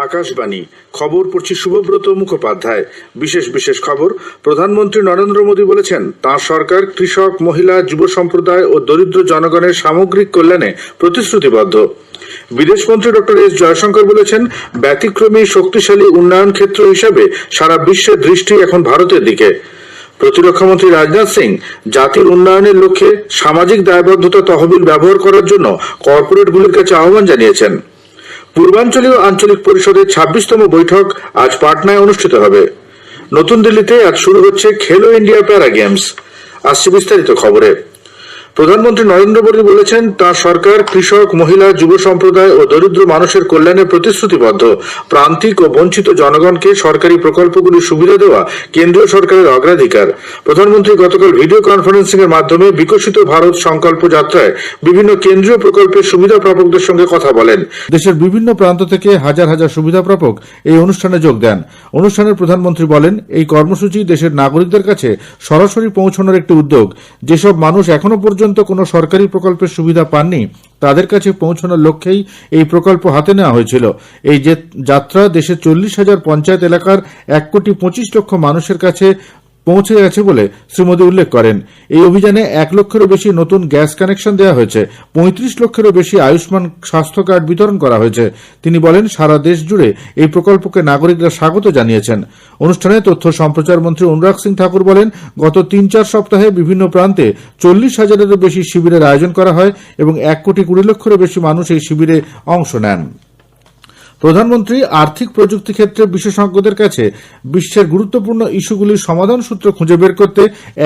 আকাশবাণী খবর পড়ছি শুভব্রত মুখোপাধ্যায়। বিশেষ খবর। প্রধানমন্ত্রী নরেন্দ্র মোদী বলেছেন, তাঁর সরকার কৃষক, মহিলা, যুব সম্প্রদায় ও দরিদ্র জনগণের সামগ্রিক কল্যাণে প্রতিশ্রুতিবদ্ধ। বিদেশমন্ত্রী ডক্টর এস জয়শঙ্কর বলেছেন, ব্যতিক্রমী শক্তিশালী উন্নয়ন ক্ষেত্র হিসাবে সারা বিশ্বের দৃষ্টি এখন ভারতের দিকে। প্রতিরক্ষামন্ত্রী রাজনাথ সিং জাতির উন্নয়নের লক্ষ্যে সামাজিক দায়বদ্ধতা তহবিল ব্যবহার করার জন্য কর্পোরেটগুলির কাছে আহ্বান জানিয়েছেন। পূর্বাঞ্চলীয় আঞ্চলিক পরিষদের 26তম বৈঠক আজ পাটনায় অনুষ্ঠিত হবে। নতুন দিল্লিতে আজ শুরু হচ্ছে খেলো ইন্ডিয়া প্যারা গেমস। আসছে বিস্তারিত খবরে। প্রধানমন্ত্রী নরেন্দ্র মোদী বলেছেন, তাঁর সরকার কৃষক, মহিলা, যুব সম্প্রদায় ও দরিদ্র মানুষের কল্যাণে প্রতিশ্রুতিবদ্ধ। প্রান্তিক ও বঞ্চিত জনগণকে সরকারি প্রকল্পগুলির সুবিধা দেওয়া কেন্দ্রীয় সরকারের অগ্রাধিকার। প্রধানমন্ত্রী গতকাল ভিডিও কনফারেন্সিং এর মাধ্যমে বিকশিত ভারত সংকল্প যাত্রায় বিভিন্ন কেন্দ্রীয় প্রকল্পের সুবিধা প্রাপকদের সঙ্গে কথা বলেন। দেশের বিভিন্ন প্রান্ত থেকে হাজার হাজার সুবিধা প্রাপক এই অনুষ্ঠানে যোগ দেন। অনুষ্ঠানে প্রধানমন্ত্রী বলেন, এই কর্মসূচি দেশের নাগরিকদের কাছে সরাসরি পৌঁছানোর একটি উদ্যোগ। যেসব মানুষ এখনো পর্যন্ত কোনো সরকারি প্রকল্পের সুবিধা পাননি, তাদের কাছে পৌঁছানোর লক্ষ্যেই এই প্রকল্প হাতে নেওয়া হয়েছিল। এই যাত্রা দেশের 40,000 পঞ্চায়েত এলাকার 1,25,00,000 মানুষের কাছে পৌঁছে গেছে বলে শ্রী মোদী উল্লেখ করেন। এই অভিযানে 1 লক্ষেরও বেশি নতুন গ্যাস কানেকশন দেওয়া হয়েছে, 35 লক্ষেরও বেশি আয়ুষ্মান স্বাস্থ্য কার্ড বিতরণ করা হয়েছে। তিনি বলেন, সারা দেশ জুড়ে এই প্রকল্পকে নাগরিকরা স্বাগত জানিয়েছেন। অনুষ্ঠানে তথ্য সম্প্রচার মন্ত্রী অনুরাগ সিং ঠাকুর বলেন, গত 3-4 সপ্তাহে বিভিন্ন প্রান্তে 40,000-এরও বেশি শিবিরের আয়োজন করা হয় এবং 1,20,00,000-এরও বেশি মানুষ এই শিবিরে অংশ নেন। প্রধানমন্ত্রী আর্থিক প্রযুক্তি ক্ষেত্রে বিশেষজ্ঞদের কাছে বিশ্বের গুরুত্বপূর্ণ ইস্যুগুলির সমাধান সূত্র খুঁজে বের করতে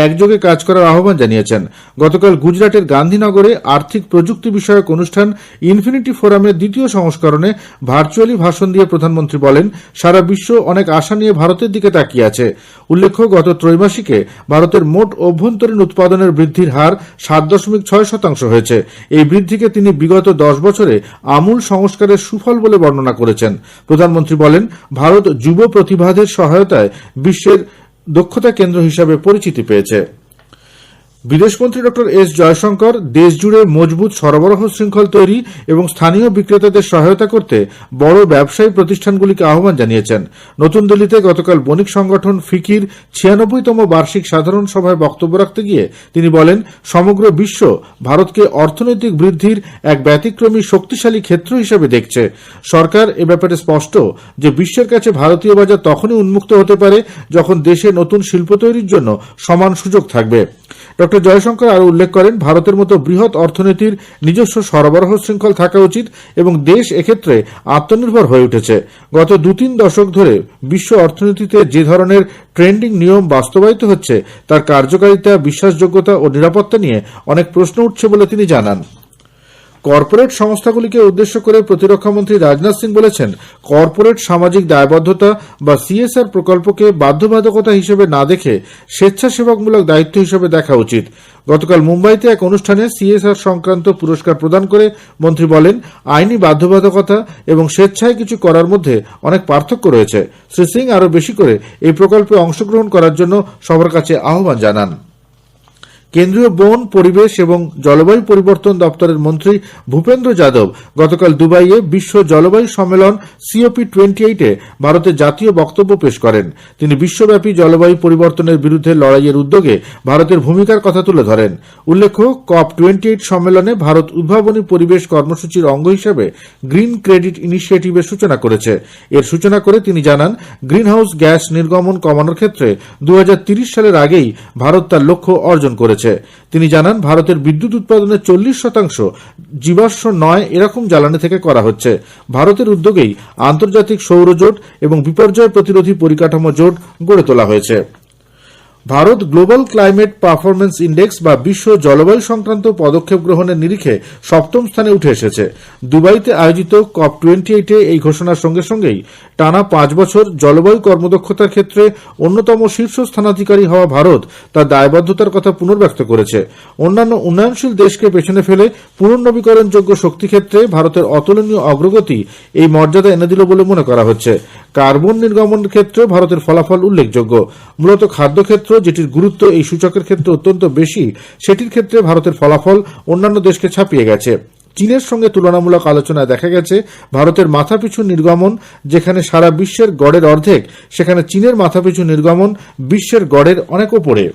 একযোগে কাজ করার আহ্বান জানিয়েছেন। গতকাল গুজরাটের গান্ধীনগরে আর্থিক প্রযুক্তি বিষয়ক অনুষ্ঠান ইনফিনিটি ফোরামের 2য় সংস্করণে ভার্চুয়ালি ভাষণ দিয়ে প্রধানমন্ত্রী বলেন, সারা বিশ্ব অনেক আশা নিয়ে ভারতের দিকে তাকিয়ে আছে। উল্লেখ্য, গত ত্রৈমাসিকে ভারতের মোট অভ্যন্তরীণ উৎপাদনের বৃদ্ধির হার 7.6% হয়েছে। এই বৃদ্ধিকে তিনি বিগত 10 বছরে আমূল সংস্কারের সুফল বলে বর্ণনা করেছেন। প্রধানমন্ত্রী বলেন, ভারত যুব প্রতিভাদের সহায়তায় বিশ্বের দক্ষতা কেন্দ্র হিসাবে পরিচিতি পেয়েছে। বিদেশমন্ত্রী ডক্টর এস জয়শঙ্কর দেশ জুড়ে মজবুত সরবরাহ শৃঙ্খল তৈরি এবং স্থানীয় বিক্রেতাদের সহায়তা করতে বড় ব্যবসায়ী প্রতিষ্ঠানগুলিকে আহ্বান জানিয়েছেন। নতুন দিল্লিতে গতকাল বণিক সংগঠন ফিকির 96তম বার্ষিক সাধারণ সভায় বক্তব্য রাখতে গিয়ে তিনি বলেন, সমগ্র বিশ্ব ভারতকে অর্থনৈতিক বৃদ্ধির এক ব্যতিক্রমী শক্তিশালী ক্ষেত্র হিসেবে দেখছে। সরকার এ ব্যাপারে স্পষ্ট যে বিশ্বের কাছে ভারতীয় বাজার তখনই উন্মুক্ত হতে পারে যখন দেশে নতুন শিল্প তৈরির জন্য সমান সুযোগ থাকবে। ডক্টর জয়শঙ্কর আরও উল্লেখ করেন, ভারতের মতো বৃহৎ অর্থনীতির নিজস্ব সরবরাহ শৃঙ্খল থাকা উচিত এবং দেশ এক্ষেত্রে আত্মনির্ভর হয়ে উঠেছে। গত 2-3 দশক ধরে বিশ্ব অর্থনীতিতে যে ধরনের ট্রেন্ডিং নিয়ম বাস্তবায়িত হচ্ছে, তার কার্যকারিতা, বিশ্বাসযোগ্যতা ও নিরাপত্তা নিয়ে অনেক প্রশ্ন উঠছে বলে তিনি জানান। কর্পোরেট সংস্থাগুলিকে উদ্দেশ্য করে প্রতিরক্ষামন্ত্রী রাজনাথ সিং বলেছেন, কর্পোরেট সামাজিক দায়বদ্ধতা বা সিএসআর প্রকল্পকে বাধ্যবাধকতা হিসেবে না দেখে স্বেচ্ছাসেবকমূলক দায়িত্ব হিসেবে দেখা উচিত। গতকাল মুম্বাইতে এক অনুষ্ঠানে সিএসআর সংক্রান্ত পুরস্কার প্রদান করে মন্ত্রী বলেন, আইনি বাধ্যবাধকতা এবং স্বেচ্ছায় কিছু করার মধ্যে অনেক পার্থক্য রয়েছে। শ্রী সিং আরও বেশি করে এই প্রকল্পে অংশগ্রহণ করার জন্য সবার কাছে আহ্বান জানান। কেন্দ্রীয় বন, পরিবেশ এবং জলবায়ু পরিবর্তন দপ্তরের মন্ত্রী ভূপেন্দ্র যাদব গতকাল দুবাইয়ে বিশ্ব জলবায়ু সম্মেলন COP28-এ ভারতের জাতীয় বক্তব্য পেশ করেন। তিনি বিশ্বব্যাপী জলবায়ু পরিবর্তনের বিরুদ্ধে লড়াইয়ের উদ্যোগে ভারতের ভূমিকার কথা তুলে ধরেন। উল্লেখ্য, COP28 সম্মেলনে ভারত উদ্ভাবনী পরিবেশ কর্মসূচির অঙ্গ হিসেবে গ্রিন ক্রেডিট ইনিশিয়েটিভের সূচনা করেছে। এর সূচনা করে তিনি জানান, গ্রিনহাউস গ্যাস নির্গমন কমানোর ক্ষেত্রে 2030 সালের আগেই ভারত তার লক্ষ্য অর্জন করেছে। তিনি জানান, ভারতের বিদ্যুৎ উৎপাদনের 40% জীবাশ্ম নয় এরকম জ্বালানি থেকে করা হচ্ছে। ভারতের উদ্যোগেই আন্তর্জাতিক সৌর জোট এবং বিপর্যয় প্রতিরোধী পরিকাঠামো জোট গড়ে তোলা হয়েছে। Bharat global climate performance index বা বিশ্ব জলবায়ু সংক্রান্ত পদক্ষেপ গ্রহণের নিরিখে 7ম স্থানে উঠে এসেছে। দুবাইতে আয়োজিত COP28-এ এই ঘোষণার সঙ্গে সঙ্গেই টানা 5 বছর জলবায়ু কর্মদক্ষতার ক্ষেত্রে অন্যতম শীর্ষ স্থানাধিকারী হওয়া ভারত তার দায়বদ্ধতার কথা পুনর্ব্যক্ত করেছে। অন্যান্য উন্নয়নশীল দেশকে পেছনে ফেলে পুনর্নবীকরণযোগ্য শক্তি ক্ষেত্রে ভারতের অতুলনীয় অগ্রগতি এই মর্যাদা এনে দিল বলে মনে করা হচ্ছে। কার্বন নির্গমনের ক্ষেত্রে ভারতের ফলাফল উল্লেখযোগ্য। মূলত খাদ্যক্ষেত্র, যেটির গুরুত্ব এই সূচকের ক্ষেত্রে অত্যন্ত বেশি, সেটির ক্ষেত্রে ভারতের ফলাফল অন্যান্য দেশকে ছাপিয়ে গেছে। চীনের সঙ্গে তুলনামূলক আলোচনায় দেখা গেছে ভারতের মাথাপিছু নির্গমন যেখানে সারা বিশ্বের গড়ের অর্ধেক, সেখানে চীনের মাথাপিছু নির্গমন বিশ্বের গড়ের অনেক ওপরে।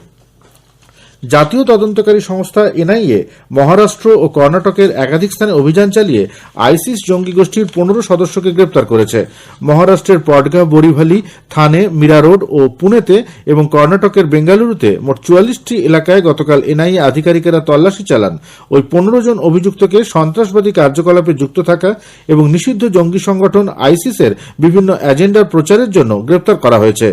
জাতীয় তদন্তকারী সংস্থা এনআইএ মহারাষ্ট্র ও কর্ণাটকের একাধিক স্থানে অভিযান চালিয়ে আইসিস জঙ্গি গোষ্ঠীর 15 সদস্যকে গ্রেপ্তার করেছে। মহারাষ্ট্রের পডগাঁ, বরিভালি, থানে, মীরা রোড ও পুনেতে এবং কর্ণাটকের বেঙ্গালুরুতে মোট 44টি এলাকায় গতকাল এনআইএ আধিকারিকেরা তল্লাশি চালান। ওই 15 জন অভিযুক্তকে সন্ত্রাসবাদী কার্যকলাপে যুক্ত থাকা এবং নিষিদ্ধ জঙ্গি সংগঠন আইসিসের বিভিন্ন এজেন্ডার প্রচারের জন্য গ্রেপ্তার করা হয়েছে।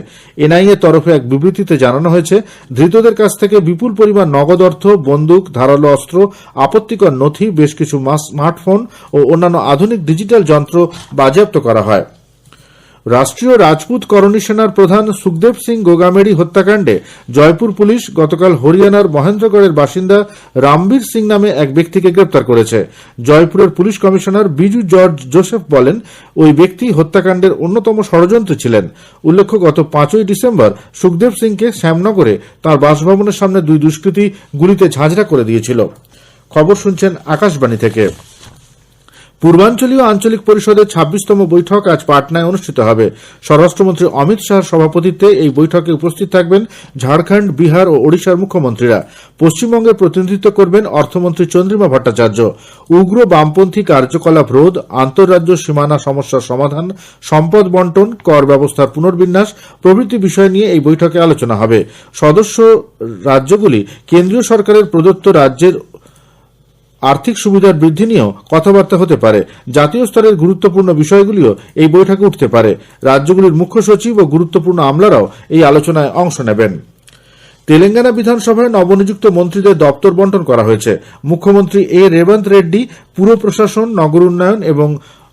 এনআইএ তরফে এক বিবৃতিতে জানানো হয়েছে, ধৃতদের কাছ থেকে বিপুল পরিমাণ নগদ অর্থ, বন্দুক, ধারালো অস্ত্র, আপত্তিকর নথি, বেশ কিছু স্মার্টফোন ও অন্যান্য আধুনিক ডিজিটাল যন্ত্র বাজেয়াপ্ত করা হয়। রাষ্ট্রীয় রাজপুত করণী সেনার প্রধান সুখদেব সিং গোগামেরি হত্যাকাণ্ডে জয়পুর পুলিশ গতকাল হরিয়ানার মহেন্দ্রগড়ের বাসিন্দা রামবীর সিং নামে এক ব্যক্তিকে গ্রেপ্তার করেছে। জয়পুরের police commissioner Biju George Joseph বলেন, ওই ব্যক্তি হত্যাকাণ্ডের অন্যতম ষড়যন্ত্রী ছিলেন। উল্লেখ্য, গত 5ই ডিসেম্বর সুখদেব সিংকে শ্যামনগরে তাঁর বাসভবনের সামনে দুই দুষ্কৃতী গুলিতে ঝাঁঝরা করে দিয়েছিল। খবর শুনছেন আকাশবাণী থেকে। পূর্বাঞ্চলীয় আঞ্চলিক পরিষদের 26তম বৈঠক আজ পাটনায় অনুষ্ঠিত হবে। স্বরাষ্ট্রমন্ত্রী অমিত শাহর সভাপতিত্বে এই বৈঠকে উপস্থিত থাকবেন ঝাড়খণ্ড, বিহার ও ওড়িশার মুখ্যমন্ত্রীরা। পশ্চিমবঙ্গের প্রতিনিধিত্ব করবেন অর্থমন্ত্রী চন্দ্রিমা ভট্টাচার্য। উগ্র বামপন্থী কার্যকলাপ রোধ, আন্তঃরাজ্য সীমানা সমস্যার সমাধান, সম্পদ বন্টন, কর ব্যবস্থার পুনর্বিন্যাস প্রভৃতি বিষয় নিয়ে এই বৈঠকে আলোচনা হবে। সদস্য রাজ্যগুলি কেন্দ্রীয় সরকারের প্রদত্ত রাজ্যের আর্থিক সুবিধার বৃদ্ধি নিয়েও কথাবার্তা হতে পারে। জাতীয় স্তরের গুরুত্বপূর্ণ বিষয়গুলিও এই বৈঠকে উঠতে পারে। রাজ্যগুলির মুখ্য সচিব ও গুরুত্বপূর্ণ আমলারাও এই আলোচনায় অংশ নেবেন। তেলেঙ্গানা বিধানসভায় নবনিযুক্ত মন্ত্রীদের দপ্তর বন্টন করা হয়েছে। মুখ্যমন্ত্রী রেবন্ত রেড্ডি পুর প্রশাসন, নগর উন্নয়ন এবং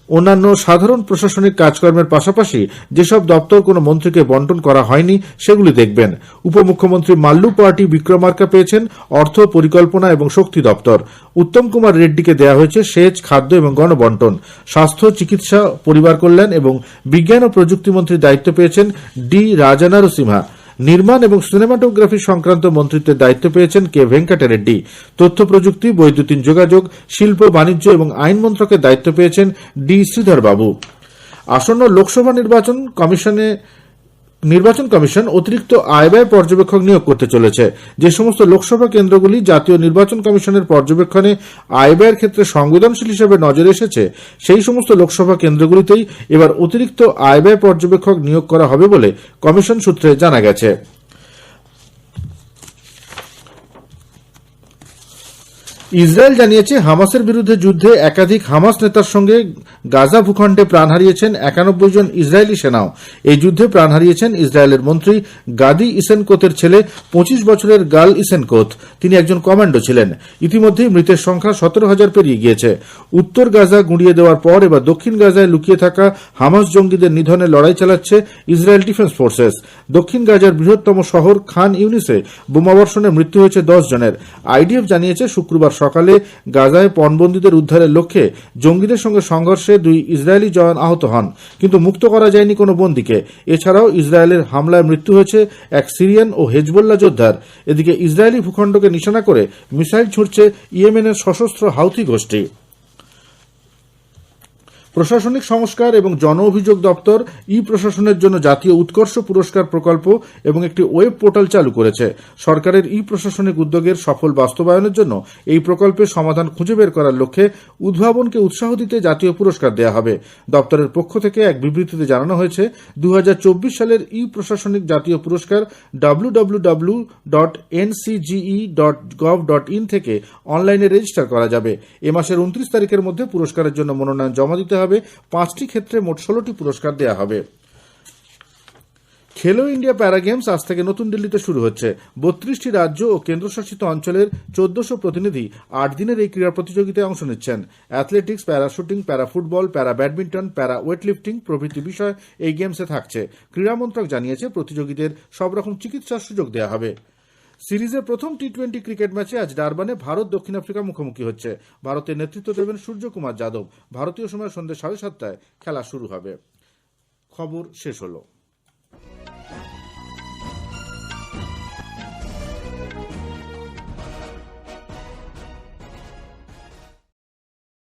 অন্যান্য সাধারণ প্রশাসনিক কাজকর্মের পাশাপাশি যেসব দপ্তর কোনো মন্ত্রীকে বন্টন করা হয়নি সেগুলি দেখবেন। উপমুখ্যমন্ত্রী মাল্লু পার্টি বিক্রমার্কা পেয়েছেন অর্থ, পরিকল্পনা এবং শক্তি দপ্তর। উত্তম কুমার রেড্ডিকে দেওয়া হয়েছে সেচ, খাদ্য এবং গণবন্টন। স্বাস্থ্য, চিকিৎসা, পরিবার কল্যাণ এবং বিজ্ঞান ও প্রযুক্তি মন্ত্রীর দায়িত্ব পেয়েছেন ডি রাজা নরসিমহা। নির্মাণ এবং সিনেমাটোগ্রাফি সংক্রান্ত মন্ত্রিত্বের দায়িত্ব পেয়েছেন কে ভেঙ্কট রেড্ডি। তথ্য প্রযুক্তি, বৈদ্যুতিন যোগাযোগ, শিল্প, বাণিজ্য এবং আইন মন্ত্রকের দায়িত্ব পেয়েছেন ডি শ্রীধর বাবু। আসন্ন লোকসভা নির্বাচন কমিশন অতিরিক্ত আয়ব্যয় পর্যবেক্ষক নিয়োগ করতে চলেছে। যে সমস্ত লোকসভা কেন্দ্রগুলি জাতীয় নির্বাচন কমিশনের পর্যবেক্ষণে আয়ব্যয়ের ক্ষেত্রে সংবেদনশীল হিসেবে নজরে এসেছে, সেই সমস্ত লোকসভা কেন্দ্রগুলিতেই এবার অতিরিক্ত আয়ব্যয় পর্যবেক্ষক নিয়োগ করা হবে বলে কমিশন সূত্রে জানা গেছে। ইসরায়েল জানিয়েছে, হামাসের বিরুদ্ধে যুদ্ধে একাধিক হামাস নেতার সঙ্গে গাজা ভূখণ্ডে প্রাণ হারিয়েছেন 91 জন ইসরায়েলি সেনাও। এই যুদ্ধে প্রাণ হারিয়েছেন ইসরায়েলের মন্ত্রী গাদি ইসেনকোতের ছেলে 25 বছরের গাল ইসেনকোত। তিনি একজন কমান্ডো ছিলেন। ইতিমধ্যেই মৃতের সংখ্যা 17,000 পেরিয়ে গিয়েছে। উত্তর গাজা গুঁড়িয়ে দেওয়ার পর এবার দক্ষিণ গাজায় লুকিয়ে থাকা হামাস জঙ্গিদের নিধনে লড়াই চালাচ্ছে ইসরায়েল ডিফেন্স ফোর্সেস। দক্ষিণ গাজার বৃহত্তম শহর খান ইউনিসে বোমাবর্ষণে মৃত্যু হয়েছে 10 জনের। আইডিএফ জানিয়েছে, শুক্রবার সকালে গাজায় পণবন্দীদের উদ্ধারের লক্ষ্যে জঙ্গিদের সঙ্গে সংঘর্ষে 2 ইসরায়েলি জওয়ান আহত হন, কিন্তু মুক্ত করা যায়নি কোনো বন্দীকে। এছাড়াও ইসরায়েলের হামলায় মৃত্যু হয়েছে এক সিরিয়ান ও হেজবোল্লা যোদ্ধার। এদিকে ইসরায়েলি ভূখণ্ডকে নিশানা করে মিসাইল ছুড়ছে ইয়েমেনের সশস্ত্র হাউথি গোষ্ঠী। প্রশাসনিক সংস্কার এবং জন অভিযোগ দপ্তর ই প্রশাসনের জন্য জাতীয় উৎকর্ষ পুরস্কার প্রকল্প এবং একটি ওয়েব পোর্টাল চালু করেছে। সরকারের ই প্রশাসনিক উদ্যোগের সফল বাস্তবায়নের জন্য এই প্রকল্পের সমাধান খুঁজে বের করার লক্ষ্যে উদ্ভাবনকে উৎসাহ দিতে জাতীয় পুরস্কার দেওয়া হবে। দপ্তরের পক্ষ থেকে এক বিবৃতিতে জানানো হয়েছে, 2024 সালের ই প্রশাসনিক জাতীয় পুরস্কার www.ncge.gov.in থেকে অনলাইনে রেজিস্টার করা যাবে। এ মাসের 29 তারিখের মধ্যে পুরস্কারের জন্য মনোনয়ন জমা দিতে হবে। 5টি ক্ষেত্রে মোট 16টি পুরস্কার দেওয়া হবে। খেলো ইন্ডিয়া প্যারা গেমস আজ থেকে নতুন দিল্লিতে শুরু হচ্ছে। 32টি রাজ্য ও কেন্দ্রশাসিত অঞ্চলের 1400 প্রতিনিধি 8 দিনের এই ক্রীড়া প্রতিযোগিতায় অংশ নিচ্ছেন। অ্যাথলেটিক্স, প্যারা শুটিং, প্যারা ফুটবল, প্যারা ব্যাডমিন্টন, প্যারা ওয়েটলিফটিং প্রভৃতি বিষয় এই গেমসে থাকছে। ক্রীড়া মন্ত্রক জানিয়েছে, প্রতিযোগীদের সব রকম চিকিৎসার সুযোগ দেওয়া হবে। সিরিজের প্রথম টি-20 ক্রিকেট ম্যাচে আজ ডারবানে ভারত দক্ষিণ আফ্রিকা মুখোমুখি হচ্ছে। ভারতের নেতৃত্ব দেবেন সূর্যকুমার যাদব। ভারতীয় সময় সন্ধ্যে 7:30টায় খেলা শুরু হবে। খবর শেষ হলো।